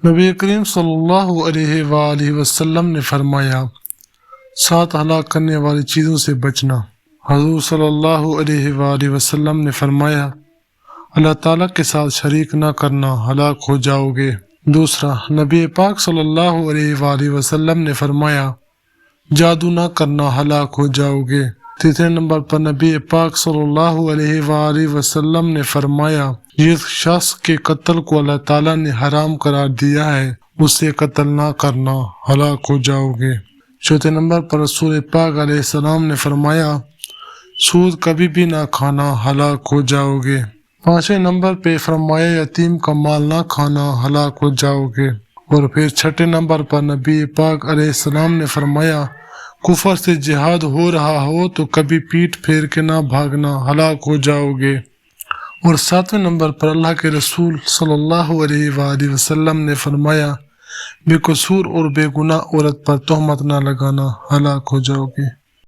نبی کریم صلی اللہ علیہ وآلہ وسلم نے فرمایا، 7 ہلاک کرنے والی چیزوں سے بچنا۔ حضور صلی اللہ علیہ وآلہ وسلم نے فرمایا، اللہ تعالیٰ کے ساتھ شریک نہ کرنا، ہلاک ہو جاؤ گے۔ دوسرا، نبی پاک صلی اللہ علیہ وآلہ وسلم نے فرمایا، جادو نہ کرنا، ہلاک ہو جاؤ گے۔ تیسرے نمبر پر نبی پاک صلی اللہ علیہ وآلہ وسلم نے فرمایا، جس شخص کے قتل کو اللہ تعالیٰ نے حرام قرار دیا ہے، اس سے قتل نہ کرنا، ہلاک ہو جاؤ گے۔ چوتھے نمبر پر رسول پاک علیہ السلام نے فرمایا، سود کبھی بھی نہ کھانا، ہلاک ہو جاؤ گے۔ پانچویں نمبر پہ فرمایا، یتیم کا مال نہ کھانا، ہلاک ہو جاؤ گے۔ اور پھر چھٹے نمبر پر نبی پاک علیہ السلام نے فرمایا، کفر سے جہاد ہو رہا ہو تو کبھی پیٹھ پھیر کے نہ بھاگنا، ہلاک ہو جاؤ گے۔ اور ساتویں نمبر پر اللہ کے رسول صلی اللہ علیہ وآلہ وسلم نے فرمایا، بے قصور اور بے گناہ عورت پر تہمت نہ لگانا، ہلاک ہو جاؤ گے۔